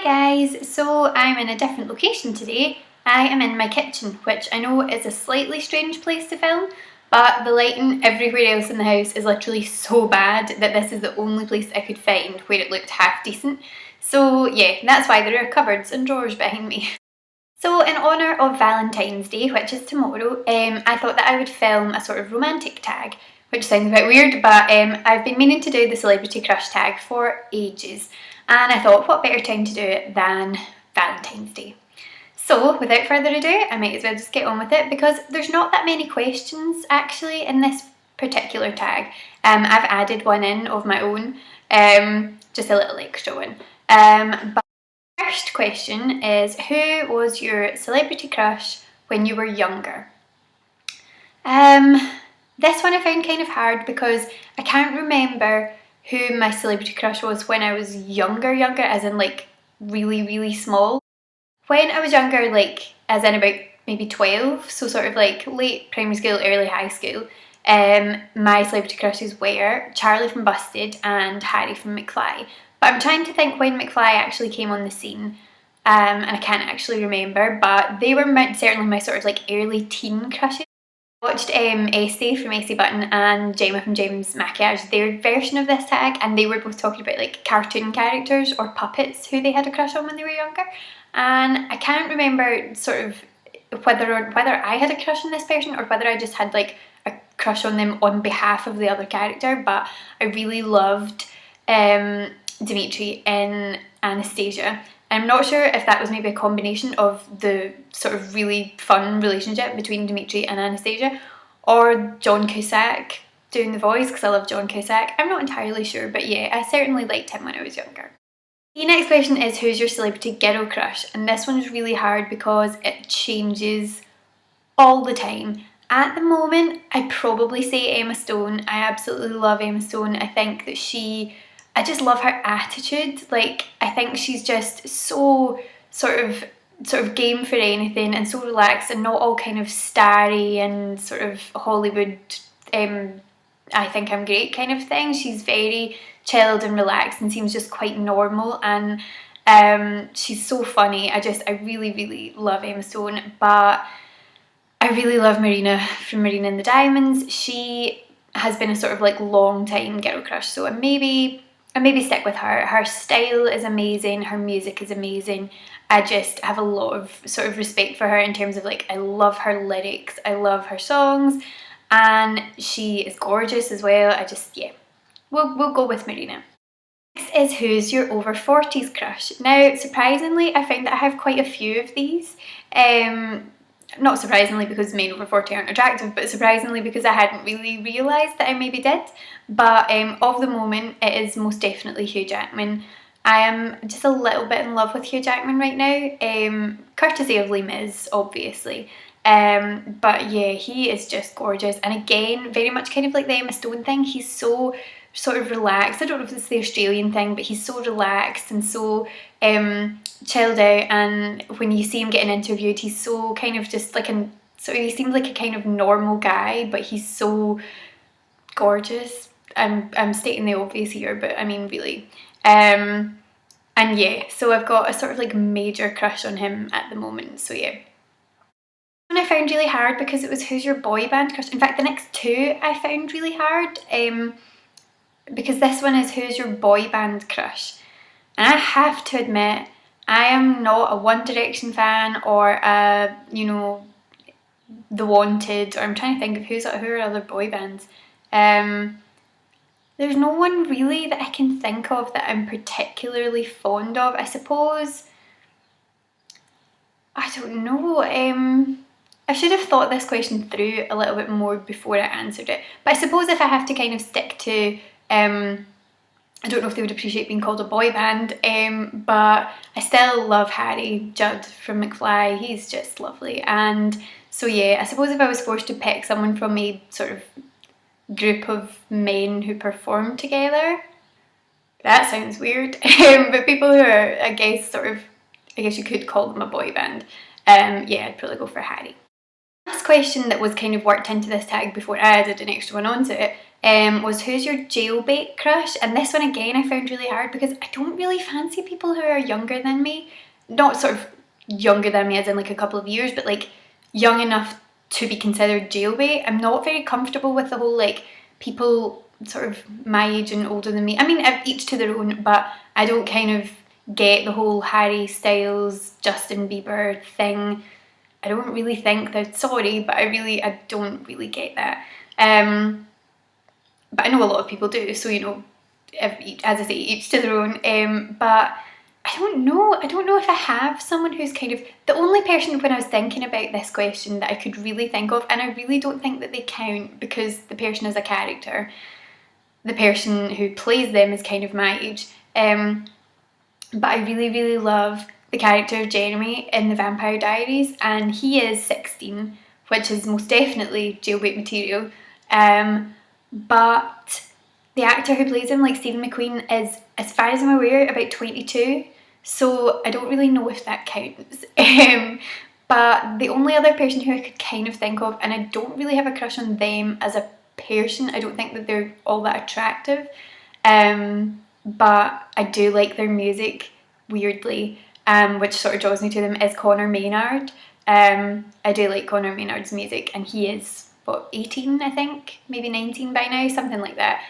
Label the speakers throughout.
Speaker 1: guys, so I'm in a different location today. I am in my kitchen, which I know is a slightly strange place to film, but the lighting everywhere else in the house is literally so bad that this is the only place I could find where it looked half decent. So yeah, that's why there are cupboards and drawers behind me. So in honour of Valentine's Day, which is tomorrow, I thought that I would film a sort of romantic tag, which sounds a bit weird, but I've been meaning to do the celebrity crush tag for ages, and I thought what better time to do it than Valentine's Day. So without further ado, I might as well just get on with it because there's not that many questions actually in this particular tag. I've added one in of my own, just a little extra one. But first question is, who was your celebrity crush when you were younger? This one I found kind of hard because I can't remember who my celebrity crush was when I was younger, as in like really small. When I was younger, like as in about maybe 12, so sort of like late primary school, early high school, my celebrity crushes were Charlie from Busted and Harry from McFly. But I'm trying to think when McFly actually came on the scene, and I can't actually remember, but they were certainly my sort of like early teen crushes. I watched Esty from Esty Button and Gemma from Gemma's Maquillage, their version of this tag, and they were both talking about like cartoon characters or puppets who they had a crush on when they were younger. And I can't remember sort of whether I had a crush on this person or whether I just had like a crush on them on behalf of the other character, but I really loved Dimitri in Anastasia. I'm not sure if that was maybe a combination of the sort of really fun relationship between Dimitri and Anastasia or John Cusack doing the voice, because I love John Cusack. I'm not entirely sure, but yeah, I certainly liked him when I was younger. The next question is, who's your celebrity girl crush? And this one's really hard because it changes all the time. At the moment, I'd probably say Emma Stone. I absolutely love Emma Stone. I think that I just love her attitude. Like, I think she's just so sort of game for anything and so relaxed and not all kind of starry and sort of Hollywood, I think I'm great kind of thing. She's very chilled and relaxed and seems just quite normal, and she's so funny. I really love Emma Stone, but I really love Marina from Marina and the Diamonds. She has been a sort of like long time girl crush, so I maybe stick with her. Her style is amazing, her music is amazing. I just have a lot of sort of respect for her in terms of like, I love her lyrics, I love her songs, and she is gorgeous as well. Yeah, we'll go with Marina. Next is, who's your over 40s crush? Now, surprisingly, I found that I have quite a few of these. Not surprisingly because men over 40 aren't attractive, but surprisingly because I hadn't really realised that I maybe did. But of the moment, it is most definitely Hugh Jackman. I am just a little bit in love with Hugh Jackman right now, courtesy of Les Mis, obviously. But yeah, he is just gorgeous, and again, very much kind of like the Emma Stone thing. He's so sort of relaxed. I don't know if it's the Australian thing, but he's so relaxed and so chilled out, and when you see him getting interviewed, he's so kind of just like he seems like a kind of normal guy, but he's so gorgeous. I'm stating the obvious here, but I mean really. And yeah, so I've got a sort of like major crush on him at the moment, so yeah. One I found really hard because it was, who's your boy band crush? In fact, the next two I found really hard, because this one is, who's your boy band crush? And I have to admit, I am not a One Direction fan or a, you know, The Wanted, or I'm trying to think of who are other boy bands. There's no one really that I can think of that I'm particularly fond of. I suppose, I don't know, I should have thought this question through a little bit more before I answered it. But I suppose if I have to kind of stick to, I don't know if they would appreciate being called a boy band, but I still love Harry Judd from McFly. He's just lovely. And so yeah, I suppose if I was forced to pick someone from a sort of group of men who perform together, that sounds weird, but people who are, I guess you could call them a boy band, yeah, I'd probably go for Harry. Last question that was kind of worked into this tag before I added an extra one onto it was who's your jailbait crush? And this one again I found really hard because I don't really fancy people who are younger than me. Not sort of younger than me as in like a couple of years, but like young enough to be considered jailbait. I'm not very comfortable with the whole like people sort of my age and older than me. I mean, each to their own, but I don't kind of get the whole Harry Styles, Justin Bieber thing. I don't really think that, sorry, but I don't really get that. But I know a lot of people do, so you know, as I say, each to their own. But I don't know if I have someone who's kind of, the only person when I was thinking about this question that I could really think of, and I really don't think that they count because the person is a character, the person who plays them is kind of my age, but I really love the character of Jeremy in The Vampire Diaries, and he is 16, which is most definitely jailbait material, but the actor who plays him, like Stephen McQueen, is, as far as I'm aware, about 22, so I don't really know if that counts. But the only other person who I could kind of think of, and I don't really have a crush on them as a person, I don't think that they're all that attractive, but I do like their music, weirdly, which sort of draws me to them, is Connor Maynard. I do like Connor Maynard's music, and he is, what, 18 I think, maybe 19 by now, something like that,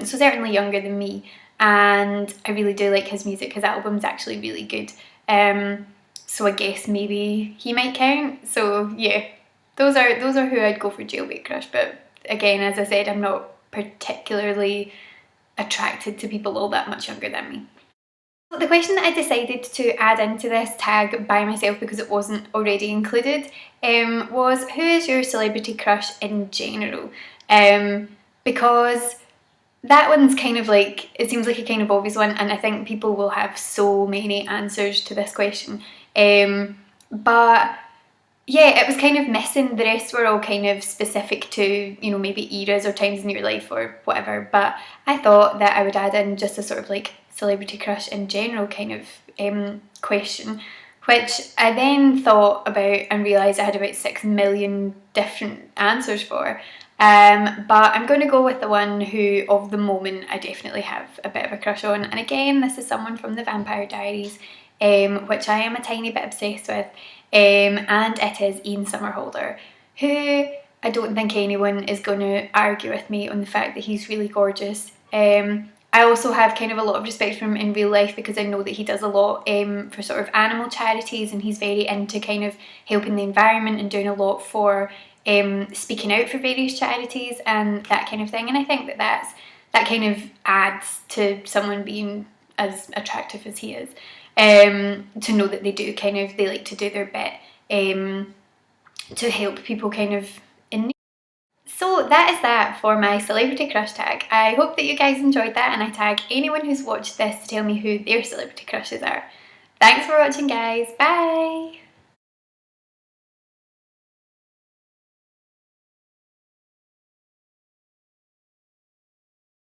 Speaker 1: so certainly younger than me, and I really do like his music. His album's actually really good, so I guess maybe he might count. So yeah, those are who I'd go for jailbait crush, but again, as I said, I'm not particularly attracted to people all that much younger than me. The question that I decided to add into this tag by myself because it wasn't already included was who is your celebrity crush in general? Because that one's kind of like, it seems like a kind of obvious one, and I think people will have so many answers to this question. But yeah, it was kind of missing. The rest were all kind of specific to, you know, maybe eras or times in your life or whatever. But I thought that I would add in just a sort of like celebrity crush in general kind of question, which I then thought about and realised I had about 6 million different answers for. But I'm going to go with the one who, of the moment, I definitely have a bit of a crush on. And again, this is someone from The Vampire Diaries, which I am a tiny bit obsessed with. And it is Ian Somerhalder, who I don't think anyone is going to argue with me on the fact that he's really gorgeous. I also have kind of a lot of respect for him in real life because I know that he does a lot for sort of animal charities, and he's very into kind of helping the environment and doing a lot for speaking out for various charities and that kind of thing. And I think that that kind of adds to someone being as attractive as he is, to know that they like to do their bit to help people kind of in need. So that is that for my celebrity crush tag. I hope that you guys enjoyed that, and I tag anyone who's watched this to tell me who their celebrity crushes are. Thanks for watching, guys. Bye!